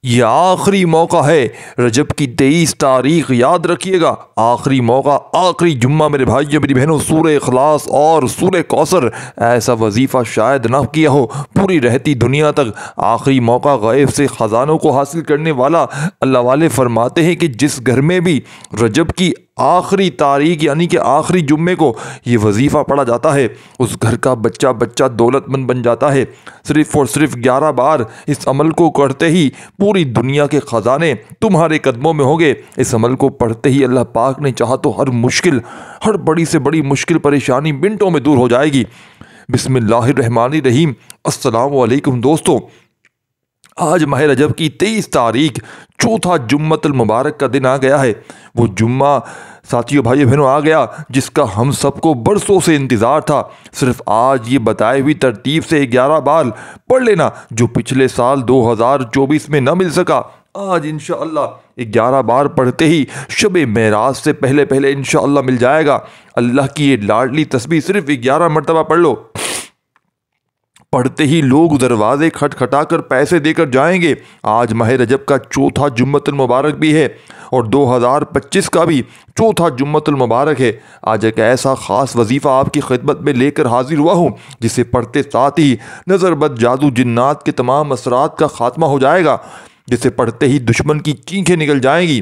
یہ آخری موقع ہے رجب کی 23 تاریخ یاد رکھیے گا، آخری موقع، آخری جمعہ میرے بھائیوں میری بہنوں، سورہ اخلاص اور سورہ کوثر ایسا وظیفہ شاید نہ کیا ہو پوری رہتی دنیا تک۔ آخری موقع غیب سے خزانوں کو حاصل کرنے والا۔ اللہ والے فرماتے ہیں کہ جس گھر میں بھی رجب کی آخری تاریخ یعنی کہ آخری جمعے کو یہ وظیفہ پڑھا جاتا ہے اس گھر کا بچہ بچہ دولت مند بن جاتا ہے۔ صرف اور صرف 11 بار اس عمل کو کرتے ہی پوری دنیا کے خزانے تمہارے قدموں میں ہوں گے۔ اس عمل کو پڑھتے ہی اللہ پاک نے چاہا تو ہر مشکل، ہر بڑی سے بڑی مشکل پریشانی منٹوں میں دور ہو جائے گی۔ بسم اللہ الرحمن الرحیم۔ السلام علیکم دوستو، آج ماہ رجب کی 23 تاریخ چوتھا جمعۃ المبارک کا دن آ گیا ہے۔ وہ جمعہ ساتھیوں بھائی بہنوں آ گیا جس کا ہم سب کو برسوں سے انتظار تھا۔ صرف آج یہ بتائی ہوئی ترتیب سے 11 بار پڑھ لینا جو پچھلے سال 2024 میں نہ مل سکا۔ آج انشاءاللہ 11 بار پڑھتے ہی شب معراج سے پہلے پہلے انشاءاللہ مل جائے گا۔ اللہ کی یہ لاڈلی تسبیح صرف 11 مرتبہ پڑھ لو، پڑھتے ہی لوگ دروازے کھٹکھٹا کر پیسے دے کر جائیں گے۔ آج ماہ رجب کا چوتھا جمعۃ المبارک بھی ہے اور 2025 کا بھی چوتھا جمعۃ المبارک ہے۔ آج ایک ایسا خاص وظیفہ آپ کی خدمت میں لے کر حاضر ہوا ہوں جسے پڑھتے ساتھ ہی نظر بد جادو جنات کے تمام اثرات کا خاتمہ ہو جائے گا، جسے پڑھتے ہی دشمن کی چینخیں نکل جائیں گی۔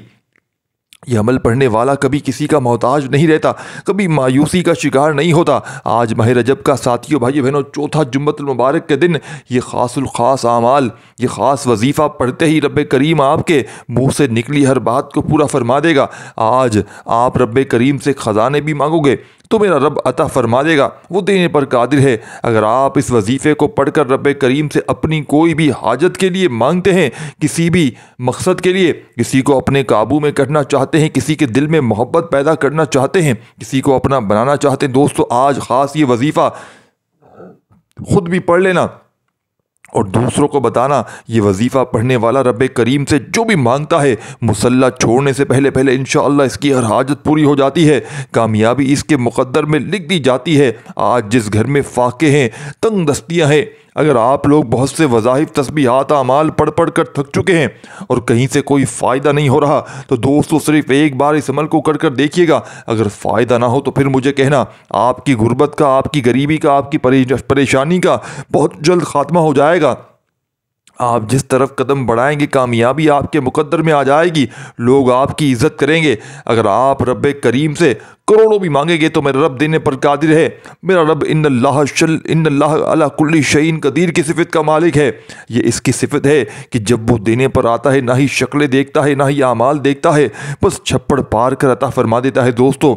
یہ عمل پڑھنے والا کبھی کسی کا محتاج نہیں رہتا، کبھی مایوسی کا شکار نہیں ہوتا۔ آج ماہ رجب کا ساتھیوں بھائی بہنوں چوتھا جمعۃ المبارک کے دن یہ خاص الخاص اعمال، یہ خاص وظیفہ پڑھتے ہی رب کریم آپ کے منہ سے نکلی ہر بات کو پورا فرما دے گا۔ آج آپ رب کریم سے خزانے بھی مانگو گے تو میرا رب عطا فرما دے گا، وہ دینے پر قادر ہے۔ اگر آپ اس وظیفے کو پڑھ کر رب کریم سے اپنی کوئی بھی حاجت کے لیے مانگتے ہیں، کسی بھی مقصد کے لیے، کسی کو اپنے قابو میں کرنا چاہتے ہیں، کسی کے دل میں محبت پیدا کرنا چاہتے ہیں، کسی کو اپنا بنانا چاہتے ہیں، دوستو آج خاص یہ وظیفہ خود بھی پڑھ لینا اور دوسروں کو بتانا۔ یہ وظیفہ پڑھنے والا رب کریم سے جو بھی مانگتا ہے مصلی چھوڑنے سے پہلے پہلے انشاءاللہ اس کی ہر حاجت پوری ہو جاتی ہے، کامیابی اس کے مقدر میں لکھ دی جاتی ہے۔ آج جس گھر میں فاقے ہیں، تنگ دستیاں ہیں، اگر آپ لوگ بہت سے وظائف تسبیحات اعمال پڑھ پڑھ کر تھک چکے ہیں اور کہیں سے کوئی فائدہ نہیں ہو رہا تو دوستو صرف ایک بار اس عمل کو کر دیکھیے گا۔ اگر فائدہ نہ ہو تو پھر مجھے کہنا، آپ کی غربت کا، آپ کی غریبی کا، آپ کی پریشانی کا بہت جلد خاتمہ ہو جائے گا۔ آپ جس طرف قدم بڑھائیں گے کامیابی آپ کے مقدر میں آ جائے گی، لوگ آپ کی عزت کریں گے۔ اگر آپ رب کریم سے کروڑوں بھی مانگیں گے تو میرا رب دینے پر قادر ہے۔ میرا رب ان اللہ علی کل شیء قدیر کی صفت کا مالک ہے۔ یہ اس کی صفت ہے کہ جب وہ دینے پر آتا ہے نہ ہی شکلیں دیکھتا ہے نہ ہی اعمال دیکھتا ہے، بس چھپڑ پار کر عطا فرما دیتا ہے۔ دوستو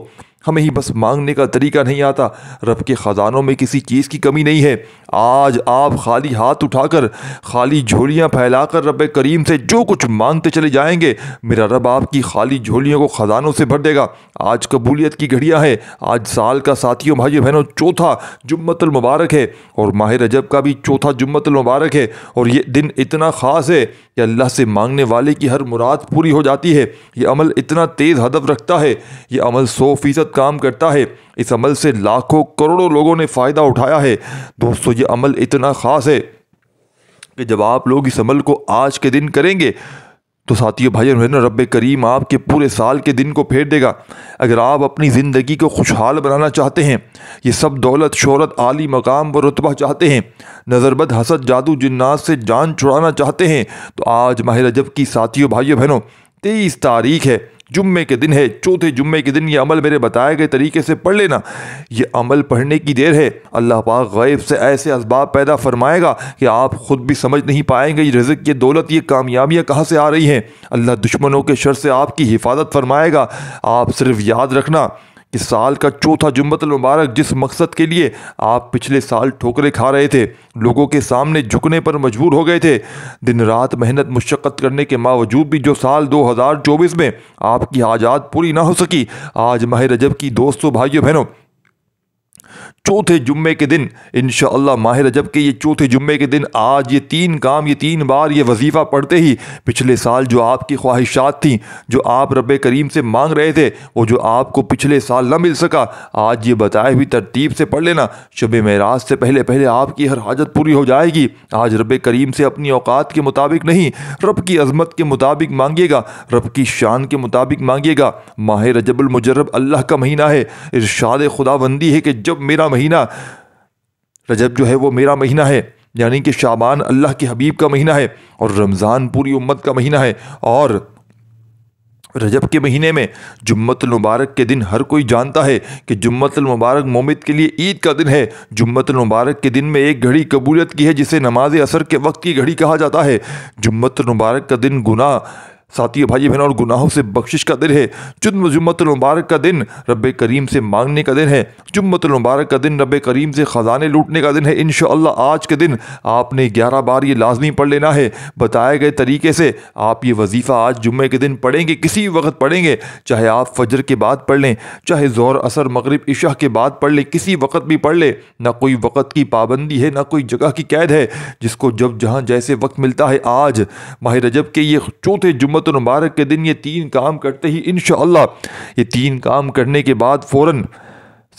ہمیں ہی بس مانگنے کا طریقہ نہیں آتا، رب کے خزانوں میں کسی چیز کی کمی نہیں ہے۔ آج آپ خالی ہاتھ اٹھا کر، خالی جھولیاں پھیلا کر رب کریم سے جو کچھ مانگتے چلے جائیں گے میرا رب آپ کی خالی جھولیوں کو خزانوں سے بھر دے گا۔ آج قبولیت کی گھڑیاں ہیں، آج سال کا ساتھیوں بھائیوں بہنوں چوتھا جمعۃ المبارک ہے اور ماہ رجب کا بھی چوتھا جمعۃ المبارک ہے، اور یہ دن اتنا خاص ہے کہ اللہ سے مانگنے والے کی ہر مراد پوری ہو جاتی ہے۔ یہ عمل اتنا تیز ہدف رکھتا ہے، یہ عمل 100% کام کرتا ہے، اس عمل سے لاکھوں کروڑوں لوگوں نے فائدہ اٹھایا ہے۔ دوستو یہ عمل اتنا خاص ہے کہ جب آپ لوگ اس عمل کو آج کے دن کریں گے تو ساتھیوں بھائیوں بہنوں رب کریم آپ کے پورے سال کے دن کو پھیر دے گا۔ اگر آپ اپنی زندگی کو خوشحال بنانا چاہتے ہیں، یہ سب دولت شہرت عالی مقام و رتبہ چاہتے ہیں، نظر بد حسد جادو جنات سے جان چھڑانا چاہتے ہیں تو آج ماہ رجب کی ساتھیوں بھائیوں بہنوں 23 تاریخ ہے، جمعے کے دن ہے، چوتھے جمعے کے دن یہ عمل میرے بتائے گئے طریقے سے پڑھ لینا۔ یہ عمل پڑھنے کی دیر ہے، اللہ پاک غیب سے ایسے اسباب پیدا فرمائے گا کہ آپ خود بھی سمجھ نہیں پائیں گے یہ رزق، یہ دولت، یہ کامیابیاں کہاں سے آ رہی ہیں۔ اللہ دشمنوں کے شر سے آپ کی حفاظت فرمائے گا۔ آپ صرف یاد رکھنا کہ سال کا چوتھا جمعۃ المبارک جس مقصد کے لیے آپ پچھلے سال ٹھوکریں کھا رہے تھے، لوگوں کے سامنے جھکنے پر مجبور ہو گئے تھے، دن رات محنت مشقت کرنے کے باوجود بھی جو سال 2024 میں آپ کی حاجات پوری نہ ہو سکی، آج ماہ رجب کی دوستوں بھائیوں بہنوں چوتھے جمعے کے دن انشاءاللہ ماہ رجب کے یہ چوتھے جمعے کے دن آج یہ 3 کام، یہ 3 بار یہ وظیفہ پڑھتے ہی پچھلے سال جو آپ کی خواہشات تھیں، جو آپ رب کریم سے مانگ رہے تھے، وہ جو آپ کو پچھلے سال نہ مل سکا، آج یہ بتائے ہوئی ترتیب سے پڑھ لینا۔ شب معراج سے پہلے پہلے آپ کی ہر حاجت پوری ہو جائے گی۔ آج رب کریم سے اپنی اوقات کے مطابق نہیں، رب کی عظمت کے مطابق مانگیے گا، رب کی شان کے مطابق مانگیے گا۔ ماہ رجب المجرب اللہ کا مہینہ ہے۔ ارشاد خداوندی ہے کہ جب میرا مہینہ رجب جو ہے وہ میرا مہینہ ہے، یعنی کہ شعبان اللہ کے حبیب کا مہینہ ہے، اور رمضان پوری امت کا مہینہ ہے، اور رجب کے مہینے میں جمعۃ المبارک کے دن ہر کوئی جانتا ہے کہ جمعۃ المبارک مومن کے لیے عید کا دن ہے۔ جمعۃ المبارک کے دن میں ایک گھڑی قبولیت کی ہے جسے نماز عصر کے وقت کی گھڑی کہا جاتا ہے۔ جمعۃ المبارک کا دن گناہ ساتھیو بھائی بہنوں اور گناہوں سے بخشش کا دن ہے۔ جمعۃ المبارک کا دن رب کریم سے مانگنے کا دن ہے۔ جمعۃ المبارک کا دن رب کریم سے خزانے لوٹنے کا دن ہے۔ انشاءاللہ آج کے دن آپ نے 11 بار یہ لازمی پڑھ لینا ہے بتائے گئے طریقے سے۔ آپ یہ وظیفہ آج جمعے کے دن پڑھیں گے، کسی وقت پڑھیں گے، چاہے آپ فجر کے بعد پڑھ لیں، چاہے ظہر عصر مغرب عشاء کے بعد پڑھ لیں، کسی وقت بھی پڑھ لیں۔ نہ کوئی وقت کی پابندی ہے، نہ کوئی جگہ کی قید ہے، جس کو جب جہاں جیسے وقت ملتا ہے۔ آج ماہ رجب کے یہ چوتھے جمعۃ المبارک کے دن یہ 3 کام کرتے ہی انشاءاللہ یہ 3 کام کرنے کے بعد فوراً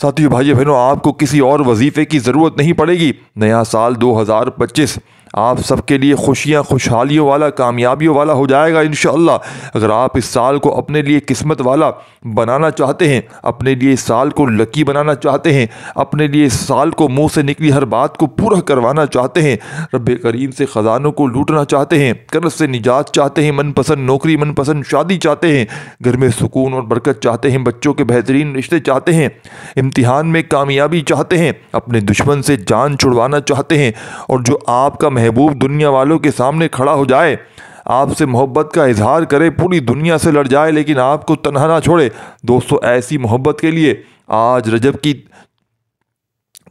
ساتھیو بھائی بہنوں آپ کو کسی اور وظیفے کی ضرورت نہیں پڑے گی۔ نیا سال 2025 آپ سب کے لیے خوشیاں خوشحالیوں والا، کامیابیوں والا ہو جائے گا انشاءاللہ۔ اگر آپ اس سال کو اپنے لیے قسمت والا بنانا چاہتے ہیں، اپنے لیے اس سال کو لکی بنانا چاہتے ہیں، اپنے لیے اس سال کو منہ سے نکلی ہر بات کو پورا کروانا چاہتے ہیں، رب کریم سے خزانوں کو لوٹنا چاہتے ہیں، قرض سے نجات چاہتے ہیں، من پسند نوکری، من پسند شادی چاہتے ہیں، گھر میں سکون اور برکت چاہتے ہیں، بچوں کے بہترین رشتے چاہتے ہیں، امتحان میں کامیابی چاہتے ہیں، اپنے دشمن سے جان چھڑوانا چاہتے ہیں، اور جو آپ کا محبوب دنیا والوں کے سامنے کھڑا ہو جائے، آپ سے محبت کا اظہار کرے، پوری دنیا سے لڑ جائے لیکن آپ کو تنہا نہ چھوڑے، دوستو ایسی محبت کے لیے آج رجب کی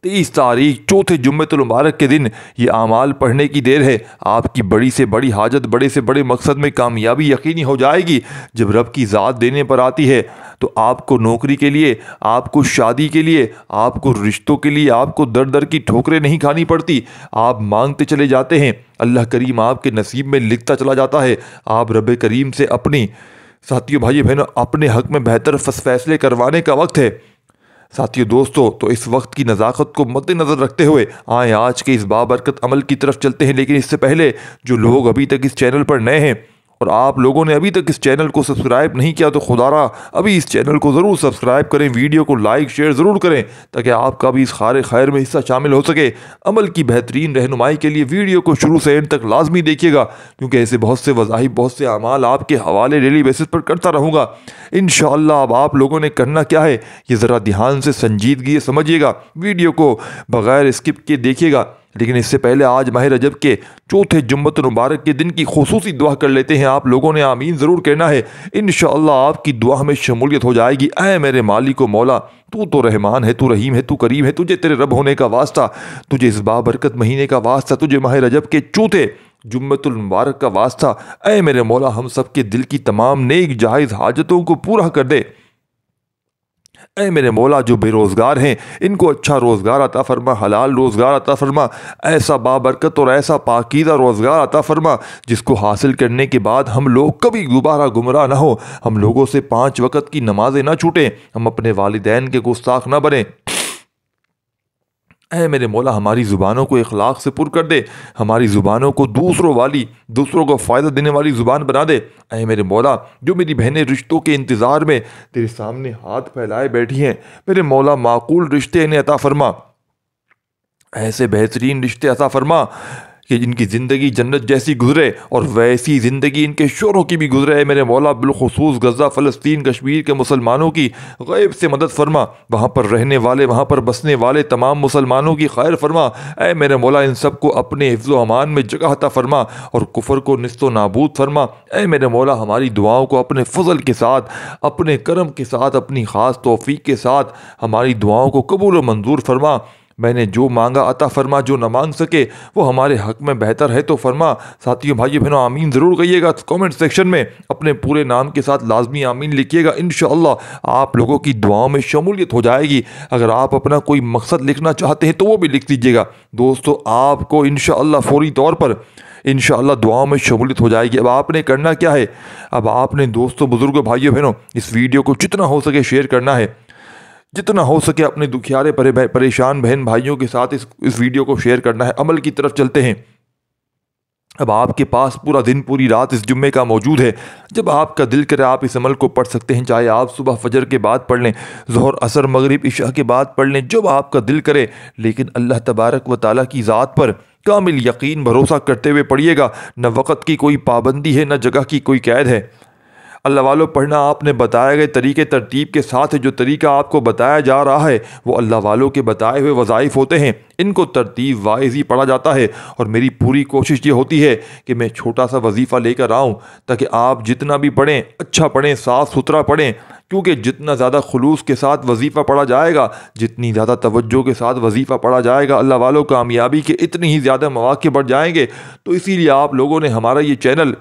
23 تاریخ چوتھے جمعۃ المبارک کے دن یہ اعمال پڑھنے کی دیر ہے۔ آپ کی بڑی سے بڑی حاجت، بڑے سے بڑے مقصد میں کامیابی یقینی ہو جائے گی۔ جب رب کی ذات دینے پر آتی ہے تو آپ کو نوکری کے لیے، آپ کو شادی کے لیے، آپ کو رشتوں کے لیے آپ کو در در کی ٹھوکریں نہیں کھانی پڑتی۔ آپ مانگتے چلے جاتے ہیں، اللہ کریم آپ کے نصیب میں لکھتا چلا جاتا ہے۔ آپ رب کریم سے اپنی ساتھیو بھائی بہنوں اپنے حق میں بہتر فیصلے کروانے کا وقت ہے۔ ساتھیو دوستو، تو اس وقت کی نزاکت کو مد نظر رکھتے ہوئے آئیں آج کے اس بابرکت عمل کی طرف چلتے ہیں۔ لیکن اس سے پہلے جو لوگ ابھی تک اس چینل پر نئے ہیں اور آپ لوگوں نے ابھی تک اس چینل کو سبسکرائب نہیں کیا تو خدا را ابھی اس چینل کو ضرور سبسکرائب کریں، ویڈیو کو لائک شیئر ضرور کریں تاکہ آپ کا بھی اس خیر خیر میں حصہ شامل ہو سکے۔ عمل کی بہترین رہنمائی کے لیے ویڈیو کو شروع سے اینڈ تک لازمی دیکھیے گا، کیونکہ ایسے بہت سے وظائف، بہت سے اعمال آپ کے حوالے ڈیلی بیسس پر کرتا رہوں گا انشاءاللہ۔ اب آپ لوگوں نے کرنا کیا ہے یہ ذرا دھیان سے سنجیدگی سے سمجھیے گا، ویڈیو کو بغیر اسکپ کے دیکھیے گا۔ لیکن اس سے پہلے آج ماہ رجب کے چوتھے جمعۃ المبارک کے دن کی خصوصی دعا کر لیتے ہیں۔ آپ لوگوں نے آمین ضرور کہنا ہے، انشاءاللہ آپ کی دعا میں شمولیت ہو جائے گی۔ اے میرے مالک و مولا، تو رحمان ہے، تو رحیم ہے، تو کریم ہے، تجھے تیرے رب ہونے کا واسطہ، تجھے اس بابرکت مہینے کا واسطہ، تجھے ماہ رجب کے چوتھے جمعۃ المبارک کا واسطہ۔ اے میرے مولا ہم سب کے دل کی تمام نیک جائز حاجتوں کو پورا کر دے۔ اے میرے مولا جو بے روزگار ہیں ان کو اچھا روزگار عطا فرما، حلال روزگار عطا فرما، ایسا بابرکت اور ایسا پاکیزہ روزگار عطا فرما جس کو حاصل کرنے کے بعد ہم لوگ کبھی دوبارہ گمراہ نہ ہو، ہم لوگوں سے 5 وقت کی نمازیں نہ چھوٹیں، ہم اپنے والدین کے گستاخ نہ بنیں۔ اے میرے مولا ہماری زبانوں کو اخلاق سے پر کر دے، ہماری زبانوں کو دوسروں کو فائدہ دینے والی زبان بنا دے۔ اے میرے مولا جو میری بہنیں رشتوں کے انتظار میں تیرے سامنے ہاتھ پھیلائے بیٹھی ہیں، میرے مولا معقول رشتے انہیں عطا فرما، ایسے بہترین رشتے عطا فرما کہ جن کی زندگی جنت جیسی گزرے اور ویسی زندگی ان کے شوہروں کی بھی گزرے۔ اے میرے مولا بالخصوص غزہ، فلسطین، کشمیر کے مسلمانوں کی غیب سے مدد فرما، وہاں پر رہنے والے، وہاں پر بسنے والے تمام مسلمانوں کی خیر فرما۔ اے میرے مولا ان سب کو اپنے حفظ و امان میں جگہ عطا فرما اور کفر کو نیست و نابود فرما۔ اے میرے مولا ہماری دعاؤں کو اپنے فضل کے ساتھ، اپنے کرم کے ساتھ، اپنی خاص توفیق کے ساتھ ہماری دعاؤں کو قبول و منظور فرما۔ میں نے جو مانگا عطا فرما، جو نہ مانگ سکے وہ ہمارے حق میں بہتر ہے تو فرما۔ ساتھیوں بھائیو بہنوں آمین ضرور کہیے گا، کامنٹ سیکشن میں اپنے پورے نام کے ساتھ لازمی آمین لکھیے گا، انشاءاللہ آپ لوگوں کی دعاؤں میں شمولیت ہو جائے گی۔ اگر آپ اپنا کوئی مقصد لکھنا چاہتے ہیں تو وہ بھی لکھ دیجیے گا دوستو، آپ کو انشاءاللہ فوری طور پر انشاءاللہ دعاؤں میں شمولیت ہو جائے گی۔ اب آپ نے کرنا کیا ہے، اب آپ نے دوستو بزرگوں بھائیوں بہنوں اس ویڈیو کو جتنا ہو سکے شیئر کرنا ہے، جتنا ہو سکے اپنے دکھیارے پریشان بہن بھائیوں کے ساتھ اس ویڈیو کو شیئر کرنا ہے۔ عمل کی طرف چلتے ہیں۔ اب آپ کے پاس پورا دن پوری رات اس جمعے کا موجود ہے، جب آپ کا دل کرے آپ اس عمل کو پڑھ سکتے ہیں، چاہے آپ صبح فجر کے بعد پڑھ لیں، ظہر عصر مغرب عشاء کے بعد پڑھ لیں، جب آپ کا دل کرے، لیکن اللہ تبارک و تعالیٰ کی ذات پر کامل یقین بھروسہ کرتے ہوئے پڑھیے گا۔ نہ وقت کی کوئی پابندی ہے، نہ جگہ کی کوئی قید ہے۔ اللہ والوں پڑھنا آپ نے بتائے گئے طریقے ترتیب کے ساتھ ہے۔ جو طریقہ آپ کو بتایا جا رہا ہے وہ اللہ والوں کے بتائے ہوئے وظائف ہوتے ہیں، ان کو ترتیب وائز ہی پڑھا جاتا ہے، اور میری پوری کوشش یہ ہوتی ہے کہ میں چھوٹا سا وظیفہ لے کر آؤں تاکہ آپ جتنا بھی پڑھیں اچھا پڑھیں، صاف ستھرا پڑھیں، کیونکہ جتنا زیادہ خلوص کے ساتھ وظیفہ پڑھا جائے گا، جتنی زیادہ توجہ کے ساتھ وظیفہ پڑھا جائے گا، اللہ والوں کامیابی کے اتنی ہی زیادہ مواقع بڑھ جائیں گے۔ تو اسی لیے آپ لوگوں نے ہمارا یہ چینل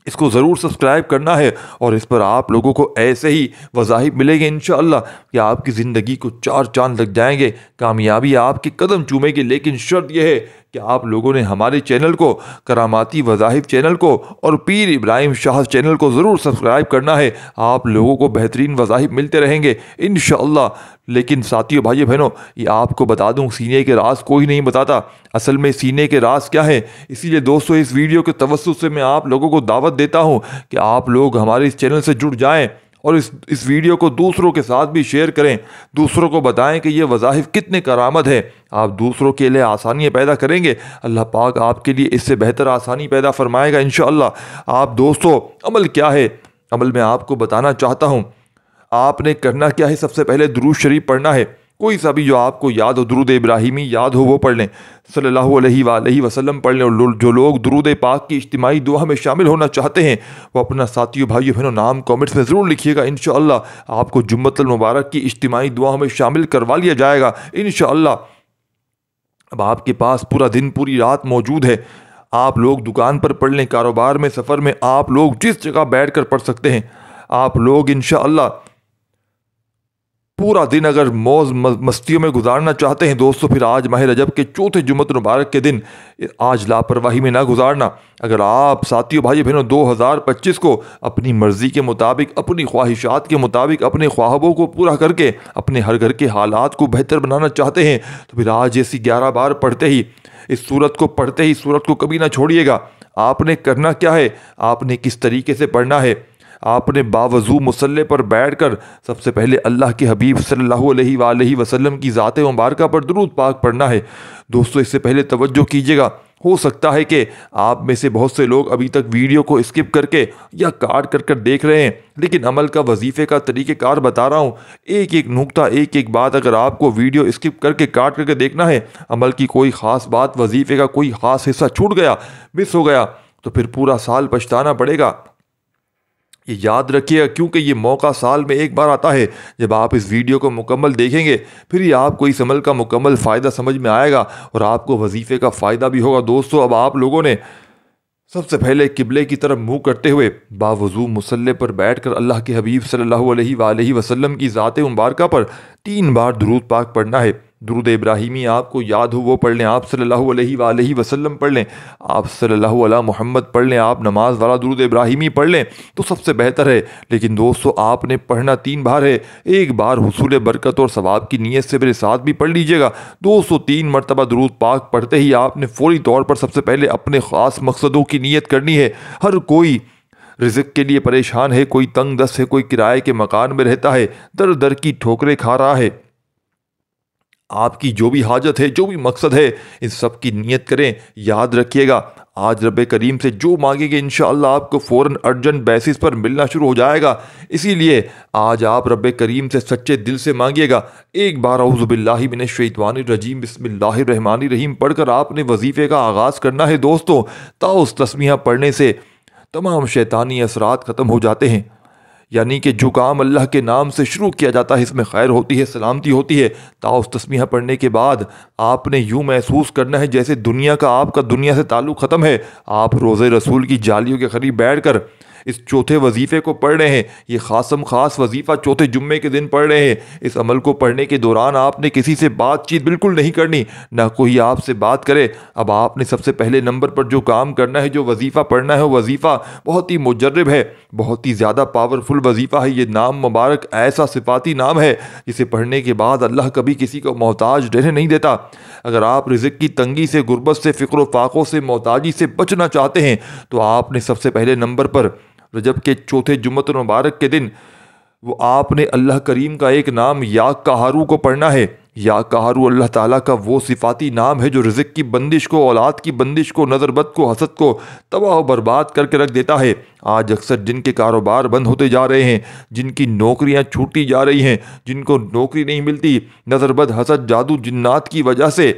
اس کو ضرور سبسکرائب کرنا ہے، اور اس پر آپ لوگوں کو ایسے ہی وظائف ملیں گے انشاءاللہ کہ آپ کی زندگی کو چار چاند لگ جائیں گے، کامیابی آپ کے قدم چومے گی۔ لیکن شرط یہ ہے کہ آپ لوگوں نے ہمارے چینل کو، کراماتی وظائف چینل کو اور پیر ابراہیم شاہ چینل کو ضرور سبسکرائب کرنا ہے۔ آپ لوگوں کو بہترین وظائف ملتے رہیں گے انشاءاللہ۔ لیکن ساتھیوں بھائیو بہنوں یہ آپ کو بتا دوں، سینے کے راز کوئی نہیں بتاتا، اصل میں سینے کے راز کیا ہے۔ اسی لیے دوستو اس ویڈیو کے توسط سے میں آپ لوگوں کو دعوت دیتا ہوں کہ آپ لوگ ہمارے اس چینل سے جڑ جائیں اور اس ویڈیو کو دوسروں کے ساتھ بھی شیئر کریں، دوسروں کو بتائیں کہ یہ وظائف کتنے کارآمد ہے۔ آپ دوسروں کے لیے آسانیاں پیدا کریں گے، اللہ پاک آپ کے لیے اس سے بہتر آسانی پیدا فرمائے گا انشاءاللہ۔ آپ دوستو عمل کیا ہے، عمل میں آپ کو بتانا چاہتا ہوں۔ آپ نے کرنا کیا ہے، سب سے پہلے درود شریف پڑھنا ہے، کوئی سا بھی جو آپ کو یاد ہو، درود ابراہیمی یاد ہو وہ پڑھ لیں، صلی اللہ علیہ وآلہ وسلم پڑھ لیں۔ اور جو لوگ درود پاک کی اجتماعی دعا میں شامل ہونا چاہتے ہیں وہ اپنا ساتھیوں بھائیوں بہنوں نام کامنٹس میں ضرور لکھیے گا، انشاءاللہ آپ کو جمعۃ المبارک کی اجتماعی دعا میں شامل کروا لیا جائے گا انشاءاللہ۔ اب آپ کے پاس پورا دن پوری رات موجود ہے، آپ لوگ دکان پر پڑھ لیں، کاروبار میں، سفر میں، آپ لوگ جس جگہ بیٹھ کر پڑھ سکتے ہیں۔ آپ لوگ انشاءاللہ پورا دن اگر موج مستیوں میں گزارنا چاہتے ہیں دوستو، پھر آج ماہ رجب کے چوتھے جمعۃ المبارک کے دن آج لاپرواہی میں نہ گزارنا۔ اگر آپ ساتھیوں بھائی بہنوں 2025 کو اپنی مرضی کے مطابق، اپنی خواہشات کے مطابق، اپنے خواہشوں کو پورا کر کے اپنے ہر گھر کے حالات کو بہتر بنانا چاہتے ہیں تو پھر آج ایسی 11 بار پڑھتے ہی، اس سورت کو پڑھتے ہی سورت کو کبھی نہ چھوڑیے گا۔ آپ نے کرنا کیا ہے، آپ نے کس طریقے سے پڑھنا ہے، آپ نے باوضو مصلی پر بیٹھ کر سب سے پہلے اللہ کے حبیب صلی اللہ علیہ وآلہ وسلم کی ذات مبارکہ پر درود پاک پڑھنا ہے۔ دوستو اس سے پہلے توجہ کیجیے گا، ہو سکتا ہے کہ آپ میں سے بہت سے لوگ ابھی تک ویڈیو کو اسکپ کر کے یا کاٹ کر دیکھ رہے ہیں، لیکن عمل کا وظیفے کا طریقہ کار بتا رہا ہوں، ایک ایک نقطہ، ایک ایک بات اگر آپ کو ویڈیو اسکپ کر کے کاٹ کر کے دیکھنا ہے، عمل کی کوئی خاص بات، وظیفے کا کوئی خاص حصہ چھوٹ گیا، مس ہو گیا تو پھر پورا سال پچھتانا پڑے گا۔ یہ یاد رکھیے گا، کیونکہ یہ موقع سال میں ایک بار آتا ہے۔ جب آپ اس ویڈیو کو مکمل دیکھیں گے پھر یہ آپ کو اس عمل کا مکمل فائدہ سمجھ میں آئے گا اور آپ کو وظیفے کا فائدہ بھی ہوگا۔ دوستو اب آپ لوگوں نے سب سے پہلے قبلے کی طرف منہ کرتے ہوئے باوضو مصلی پر بیٹھ کر اللہ کے حبیب صلی اللہ علیہ وآلہ وسلم کی ذات مبارکہ پر 3 بار درود پاک پڑھنا ہے۔ درود ابراہیمی آپ کو یاد ہو وہ پڑھ لیں، آپ صلی اللہ علیہ وآلہ وسلم پڑھ لیں، آپ صلی اللہ علیہ محمد پڑھ لیں، آپ نماز والا درود ابراہیمی پڑھ لیں تو سب سے بہتر ہے۔ لیکن دوستو آپ نے پڑھنا 3 بار ہے، ایک بار حصول برکت اور ثواب کی نیت سے میرے ساتھ بھی پڑھ لیجیے گا۔ دوستو 3 مرتبہ درود پاک پڑھتے ہی آپ نے فوری طور پر سب سے پہلے اپنے خاص مقصدوں کی نیت کرنی ہے۔ ہر کوئی رزق کے لیے پریشان ہے، کوئی تنگ دست ہے، کوئی کرائے کے مکان میں رہتا ہے، در در کی ٹھوکریں کھا رہا ہے۔ آپ کی جو بھی حاجت ہے، جو بھی مقصد ہے، ان سب کی نیت کریں۔ یاد رکھیے گا آج رب کریم سے جو مانگیں گے انشاءاللہ آپ کو فوراً ارجنٹ بیسس پر ملنا شروع ہو جائے گا۔ اسی لیے آج آپ رب کریم سے سچے دل سے مانگیے گا۔ ایک بار اعوذ باللہ من الشیطان الرجیم بسم اللہ الرحمن الرحیم پڑھ کر آپ نے وظیفے کا آغاز کرنا ہے۔ دوستو اس تسمیہ پڑھنے سے تمام شیطانی اثرات ختم ہو جاتے ہیں۔ یعنی کہ جو کام اللہ کے نام سے شروع کیا جاتا ہے اس میں خیر ہوتی ہے، سلامتی ہوتی ہے۔ اس تسمیہ پڑھنے کے بعد آپ نے یوں محسوس کرنا ہے جیسے آپ کا دنیا سے تعلق ختم ہے۔ آپ روضہ رسول کی جالیوں کے قریب بیٹھ کر اس چوتھے وظیفے کو پڑھ رہے ہیں۔ یہ خاص وظیفہ چوتھے جمعے کے دن پڑھ رہے ہیں۔ اس عمل کو پڑھنے کے دوران آپ نے کسی سے بات چیت بالکل نہیں کرنی، نہ کوئی آپ سے بات کرے۔ اب آپ نے سب سے پہلے نمبر پر جو کام کرنا ہے، جو وظیفہ پڑھنا ہے، وہ وظیفہ بہت ہی مجرب ہے، بہت ہی زیادہ پاورفل وظیفہ ہے۔ یہ نام مبارک ایسا صفاتی نام ہے جسے پڑھنے کے بعد اللہ کبھی کسی کو محتاج رہنے نہیں دیتا۔ اگر آپ رزق کی تنگی سے، غربت سے، فقر و فاقوں سے، محتاجی سے بچنا چاہتے ہیں تو آپ نے سب سے پہلے نمبر پر رجب کے چوتھے جمعۃ المبارک کے دن وہ آپ نے اللہ کریم کا ایک نام یا قہارو کو پڑھنا ہے۔ یا قہارو اللہ تعالیٰ کا وہ صفاتی نام ہے جو رزق کی بندش کو، اولاد کی بندش کو، نظر بد کو، حسد کو تباہ و برباد کر کے رکھ دیتا ہے۔ آج اکثر جن کے کاروبار بند ہوتے جا رہے ہیں، جن کی نوکریاں چھوٹی جا رہی ہیں، جن کو نوکری نہیں ملتی، نظر بد، حسد، جادو، جنات کی وجہ سے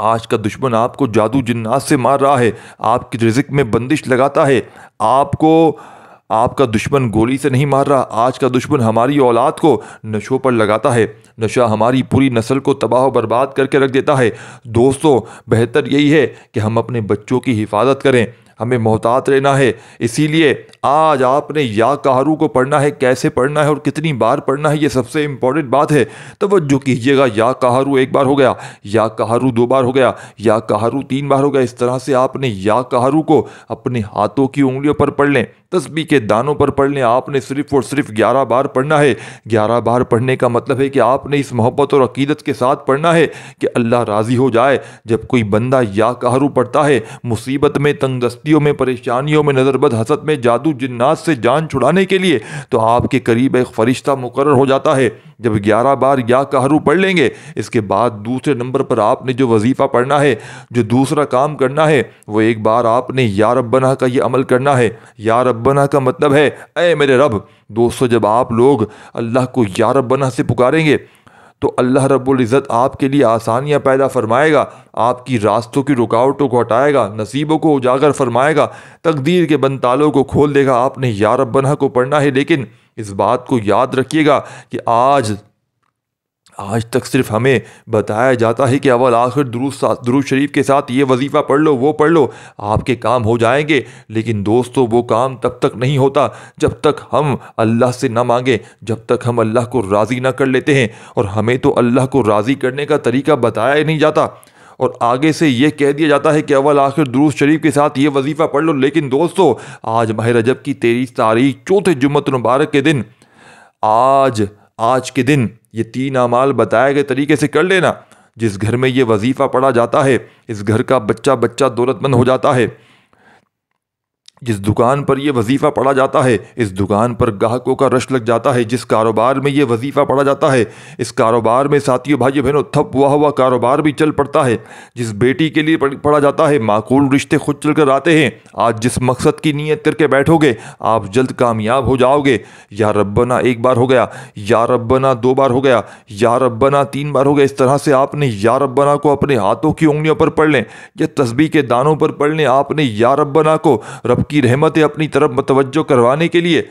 آج کا دشمن آپ کو جادو جنات سے مار رہا ہے، آپ کی رزق میں بندش لگاتا ہے۔ آپ کا دشمن گولی سے نہیں مار رہا، آج کا دشمن ہماری اولاد کو نشوں پر لگاتا ہے۔ نشہ ہماری پوری نسل کو تباہ و برباد کر کے رکھ دیتا ہے۔ دوستو، بہتر یہی ہے کہ ہم اپنے بچوں کی حفاظت کریں، ہمیں محتاط رہنا ہے۔ اسی لیے آج آپ نے یا قہرو کو پڑھنا ہے۔ کیسے پڑھنا ہے اور کتنی بار پڑھنا ہے، یہ سب سے امپورٹنٹ بات ہے۔ توجہ کیجئے گا، یا قہرو ایک بار ہو گیا، یا قہرو 2 بار ہو گیا، یا قہرو 3 بار ہو گیا۔ اس طرح سے آپ نے یا قہرو کو اپنے ہاتھوں کی انگلیوں پر پڑھ لیں، تسبیح کے دانوں پر پڑھ لیں۔ آپ نے صرف اور صرف 11 بار پڑھنا ہے۔ 11 بار پڑھنے کا مطلب ہے کہ آپ نے اس محبت اور عقیدت کے ساتھ پڑھنا ہے کہ اللہ راضی ہو جائے۔ جب کوئی بندہ یا قہرو پڑھتا ہے، مصیبت میں، تنگ دستیوں میں، پریشانیوں میں، نظر بد، حسد میں، جادو جنات سے جان چھڑانے کے لیے، تو آپ کے قریب ایک فرشتہ مقرر ہو جاتا ہے۔ جب 11 بار یا قہرو پڑھ لیں گے، اس کے بعد دوسرے نمبر پر آپ نے جو وظیفہ پڑھنا ہے، جو دوسرا کام کرنا ہے، وہ ایک بار آپ نے یا ربنا کا یہ عمل کرنا ہے۔ یا ربنا کا مطلب ہے اے میرے رب۔ دوستو، جب آپ لوگ اللہ کو یا ربنا سے پکاریں گے تو اللہ رب العزت آپ کے لیے آسانیاں پیدا فرمائے گا، آپ کی راستوں کی رکاوٹوں کو ہٹائے گا، نصیبوں کو اجاگر فرمائے گا، تقدیر کے بند تالوں کو کھول دے گا۔ آپ نے یا ربنا کو پڑھنا ہے، لیکن اس بات کو یاد رکھیے گا کہ آج تک صرف ہمیں بتایا جاتا ہے کہ اول آخر درود شریف کے ساتھ یہ وظیفہ پڑھ لو، وہ پڑھ لو، آپ کے کام ہو جائیں گے۔ لیکن دوستو، وہ کام تب تک نہیں ہوتا جب تک ہم اللہ سے نہ مانگیں، جب تک ہم اللہ کو راضی نہ کر لیتے ہیں۔ اور ہمیں تو اللہ کو راضی کرنے کا طریقہ بتایا ہی نہیں جاتا، اور آگے سے یہ کہہ دیا جاتا ہے کہ اول آخر درود شریف کے ساتھ یہ وظیفہ پڑھ لو۔ لیکن دوستو، آج ماہ رجب کی 23 تاریخ چوتھے جمعۃ المبارک کے دن، آج کے دن یہ 3 اعمال بتائے گئے طریقے سے کر لینا۔ جس گھر میں یہ وظیفہ پڑھا جاتا ہے، اس گھر کا بچہ دولت مند ہو جاتا ہے۔ جس دکان پر یہ وظیفہ پڑھا جاتا ہے، اس دکان پر گاہکوں کا رش لگ جاتا ہے۔ جس کاروبار میں یہ وظیفہ پڑھا جاتا ہے، اس کاروبار میں ساتھیوں، بھائیوں، بہنوں، تھپ ہوا کاروبار بھی چل پڑتا ہے۔ جس بیٹی کے لیے پڑھا جاتا ہے، معقول رشتے خود چل کر آتے ہیں۔ آج جس مقصد کی نیت کر کے بیٹھو گے، آپ جلد کامیاب ہو جاؤ گے۔ یا ربنا 1 بار ہو گیا، یا ربنا 2 بار ہو گیا، یا ربنا 3 بار ہو گیا۔ اس طرح سے آپ نے یا ربنا کو اپنے ہاتھوں کی انگلیوں پر پڑھ لیں، یا تسبیح کے دانوں پر پڑھ لیں۔ آپ نے یا ربنا کو رب کی رحمتیں اپنی طرف متوجہ کروانے کے لیے،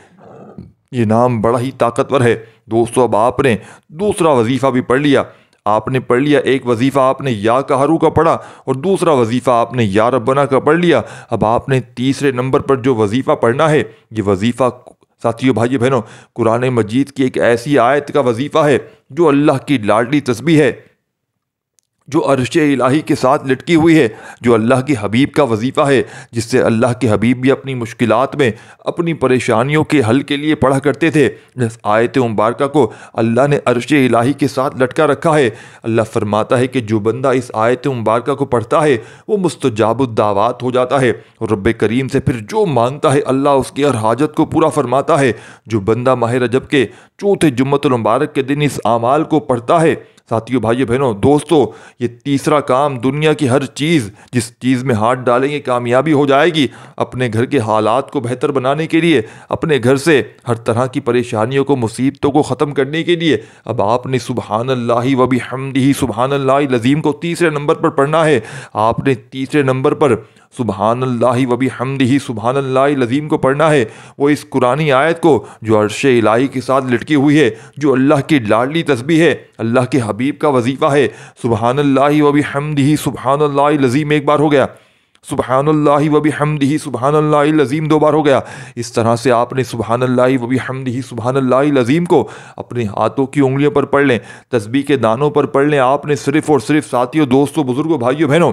یہ نام بڑا ہی طاقتور ہے۔ دوستو، اب آپ نے دوسرا وظیفہ بھی پڑھ لیا۔ آپ نے پڑھ لیا، ایک وظیفہ آپ نے یا قہرو کا پڑھا اور دوسرا وظیفہ آپ نے یا ربنا کا پڑھ لیا۔ اب آپ نے تیسرے نمبر پر جو وظیفہ پڑھنا ہے، یہ وظیفہ ساتھیوں، بھائیوں، بہنوں، قرآن مجید کی ایک ایسی آیت کا وظیفہ ہے جو اللہ کی لاڈلی تسبیح ہے، جو عرش الہی کے ساتھ لٹکی ہوئی ہے، جو اللہ کے حبیب کا وظیفہ ہے، جس سے اللہ کے حبیب بھی اپنی مشکلات میں، اپنی پریشانیوں کے حل کے لیے پڑھا کرتے تھے۔ اس آیت مبارکہ کو اللہ نے عرش الہی کے ساتھ لٹکا رکھا ہے۔ اللہ فرماتا ہے کہ جو بندہ اس آیت مبارکہ کو پڑھتا ہے، وہ مستجاب الدعوات ہو جاتا ہے، اور رب کریم سے پھر جو مانگتا ہے اللہ اس کی ہر حاجت کو پورا فرماتا ہے۔ جو بندہ ماہ رجب کے چوتھے جمعۃ المبارک کے دن اس اعمال کو پڑھتا ہے، ساتھیوں، بھائیوں، بہنوں، دوستو، یہ تیسرا کام، دنیا کی ہر چیز، جس چیز میں ہاتھ ڈالیں گے کامیابی ہو جائے گی۔ اپنے گھر کے حالات کو بہتر بنانے کے لیے، اپنے گھر سے ہر طرح کی پریشانیوں کو، مصیبتوں کو ختم کرنے کے لیے، اب آپ نے سبحان اللہ و بحمدہ سبحان اللہ العظیم کو تیسرے نمبر پر پڑھنا ہے۔ آپ نے تیسرے نمبر پر سبحان اللہ و بحمدہ سبحان اللہ العظیم کو پڑھنا ہے، وہ اس قرآنی آیت کو جو عرش الہی کے ساتھ لٹکی ہوئی ہے، جو اللہ کی لاڈلی تسبیح ہے، اللہ کے حبیب کا وظیفہ ہے، سبحان اللہ و بحمدہ سبحان اللہ العظیم ایک بار ہو گیا، سبحان اللہ و بحمدہ سبحان اللہ العظیم دو بار ہو گیا۔ اس طرح سے آپ نے سبحان اللہ و بحمدہ سبحان اللہ العظیم کو اپنے ہاتھوں کی انگلیوں پر پڑھ لیں، تسبیح کے دانوں پر پڑھ لیں۔ آپ نے صرف اور صرف ساتھیوں، دوستوں، بزرگوں، بھائیوں، بہنوں،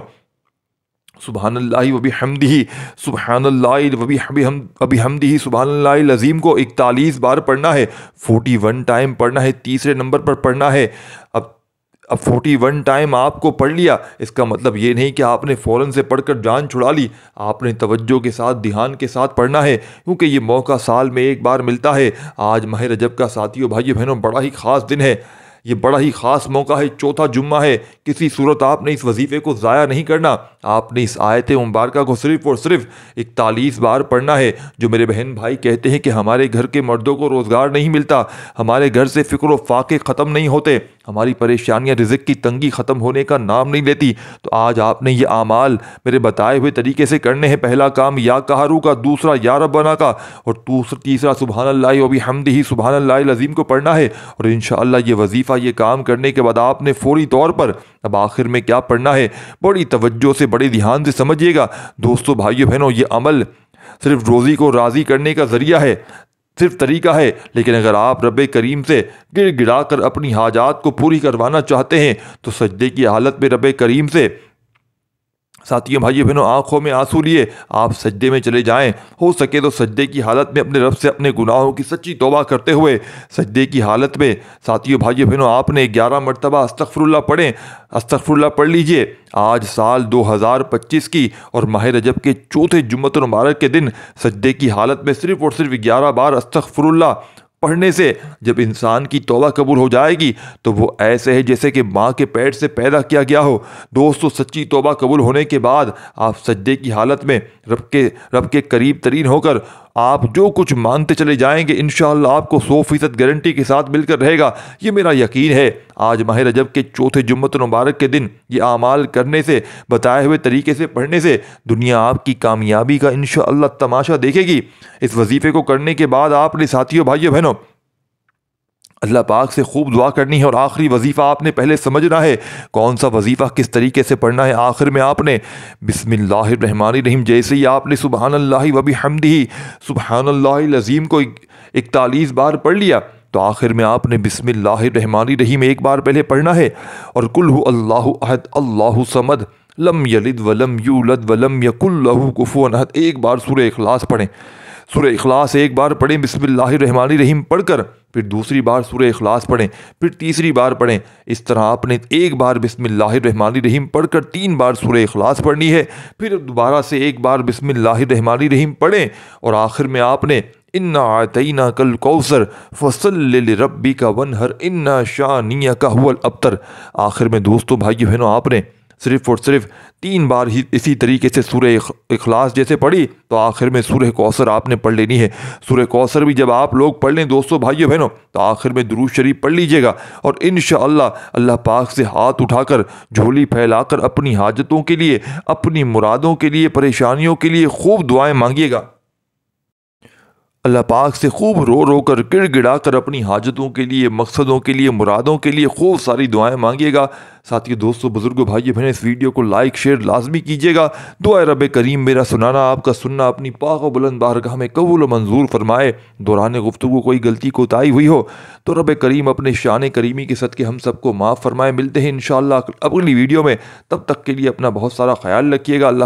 سبحان اللہ و بحمدہ سبحان اللہ و بحمدہ سبحان اللہ العظیم کو 41 بار پڑھنا ہے، 41 ٹائم پڑھنا ہے، تیسرے نمبر پر پڑھنا ہے۔ اب 41 ٹائم آپ کو پڑھ لیا، اس کا مطلب یہ نہیں کہ آپ نے فوراً سے پڑھ کر جان چھڑا لی، آپ نے توجہ کے ساتھ، دھیان کے ساتھ پڑھنا ہے، کیونکہ یہ موقع سال میں ایک بار ملتا ہے۔ آج ماہ رجب کا ساتھیوں، بھائیوں، بہنوں بڑا ہی خاص دن ہے، یہ بڑا ہی خاص موقع ہے، چوتھا جمعہ ہے۔ کسی صورت آپ نے اس وظیفے کو ضائع نہیں کرنا، آپ نے اس آیت مبارکہ کو صرف اور صرف 41 بار پڑھنا ہے۔ جو میرے بہن بھائی کہتے ہیں کہ ہمارے گھر کے مردوں کو روزگار نہیں ملتا، ہمارے گھر سے فکر و فاقے ختم نہیں ہوتے، ہماری پریشانیاں، رزق کی تنگی ختم ہونے کا نام نہیں لیتی، تو آج آپ نے یہ اعمال میرے بتائے ہوئے طریقے سے کرنے ہیں۔ پہلا کام یا قہرو کا، دوسرا یا ربنا کا، اور تیسرا سبحان اللہ و بحمدہ سبحان اللہ العظیم کو پڑھنا ہے۔ اور انشاءاللہ یہ وظیفہ، یہ کام کرنے کے بعد آپ نے فوری طور پر اب آخر میں کیا پڑھنا ہے، بڑی توجہ سے، بڑے دھیان سے سمجھیے گا دوستوں، بھائیوں، بہنوں۔ یہ عمل صرف روزی کو راضی کرنے کا ذریعہ ہے، صرف طریقہ ہے، لیکن اگر آپ رب کریم سے گڑ گڑا کر اپنی حاجات کو پوری کروانا چاہتے ہیں تو سجدے کی حالت میں رب کریم سے، ساتھیوں، بھائیوں، بہنوں، آنکھوں میں آنسو لیے آپ سجدے میں چلے جائیں۔ ہو سکے تو سجدے کی حالت میں اپنے رب سے اپنے گناہوں کی سچی توبہ کرتے ہوئے سجدے کی حالت میں، ساتھیوں، بھائیوں، بہنوں، آپ نے 11 مرتبہ استغفر اللہ پڑھیں، استغفر اللہ پڑھ لیجئے۔ آج سال 2025 کی اور ماہ رجب کے چوتھے جمعۃ المبارک کے دن سجدے کی حالت میں صرف اور صرف 11 بار استغفر اللہ پڑھنے سے جب انسان کی توبہ قبول ہو جائے گی تو وہ ایسے ہے جیسے کہ ماں کے پیٹ سے پیدا کیا گیا ہو۔ دوستو، سچی توبہ قبول ہونے کے بعد آپ سجدے کی حالت میں رب کے قریب ترین ہو کر آپ جو کچھ مانتے چلے جائیں گے، انشاءاللہ آپ کو 100% گارنٹی کے ساتھ مل کر رہے گا، یہ میرا یقین ہے۔ آج ماہ رجب کے چوتھے جمعۃ المبارک کے دن یہ اعمال کرنے سے، بتائے ہوئے طریقے سے پڑھنے سے دنیا آپ کی کامیابی کا انشاءاللہ تماشا دیکھے گی۔ اس وظیفے کو کرنے کے بعد آپ نے، ساتھیوں، بھائیوں، بہنوں، اللہ پاک سے خوب دعا کرنی ہے، اور آخری وظیفہ آپ نے پہلے سمجھنا ہے کون سا وظیفہ کس طریقے سے پڑھنا ہے۔ آخر میں آپ نے بسم اللہ الرحمن الرحیم، جیسے ہی آپ نے سبحان اللہ و بحمدہ سبحان اللہ العظیم کو 41 بار پڑھ لیا تو آخر میں آپ نے بسم اللہ الرحمن الرحیم ایک بار پہلے پڑھنا ہے، اور قل هو اللہ احد اللہ صمد لم یلد ولم یولد ولم یکن لہ کفوا احد، ایک بار سورہ اخلاص پڑھیں، سورہ اخلاص ایک بار پڑھیں بسم اللہ الرحمن الرحیم پڑھ کر، پھر دوسری بار سورہ اخلاص پڑھیں، پھر تیسری بار پڑھیں۔ اس طرح آپ نے ایک بار بسم اللہ الرحمن الرحیم پڑھ کر 3 بار سورہ اخلاص پڑھنی ہے، پھر دوبارہ سے ایک بار بسم اللہ الرحمن الرحیم پڑھیں، اور آخر میں آپ نے انا اعطیناک الکوثر فصل لربک وانحر ان شانئک ھو الابتر۔ آخر میں دوستوں، بھائیوں، بہنوں، آپ نے صرف اور صرف 3 بار ہی اسی طریقے سے سورہ اخلاص جیسے پڑھی تو آخر میں سورہ کوثر آپ نے پڑھ لینی ہے۔ سورہ کوثر بھی جب آپ لوگ پڑھ لیں دوستوں، بھائیوں، بہنوں، تو آخر میں درود شریف پڑھ لیجئے گا، اور انشاءاللہ اللہ پاک سے ہاتھ اٹھا کر، جھولی پھیلا کر اپنی حاجتوں کے لیے، اپنی مرادوں کے لیے، پریشانیوں کے لیے خوب دعائیں مانگیے گا۔ اللہ پاک سے خوب رو رو کر، گڑ گڑا کر اپنی حاجتوں کے لیے، مقصدوں کے لیے، مرادوں کے لیے خوب ساری دعائیں مانگیے گا۔ ساتھیوں، دوستوں، بزرگوں، بھائیوں، بہنیں، اس ویڈیو کو لائک شیئر لازمی کیجیے گا۔ دعائے رب کریم میرا سنانا، آپ کا سننا اپنی پاک و بلند بارگاہ میں قبول و منظور فرمائے۔ دوران گفتگو کوئی غلطی کوتاہی ہوئی ہو تو رب کریم اپنے شان کریمی کے صدقے ہم سب کو معاف فرمائے۔ ملتے ہیں انشاءاللہ اگلی ویڈیو میں، تب تک کے لیے اپنا بہت سارا خیال رکھیے گا۔ اللہ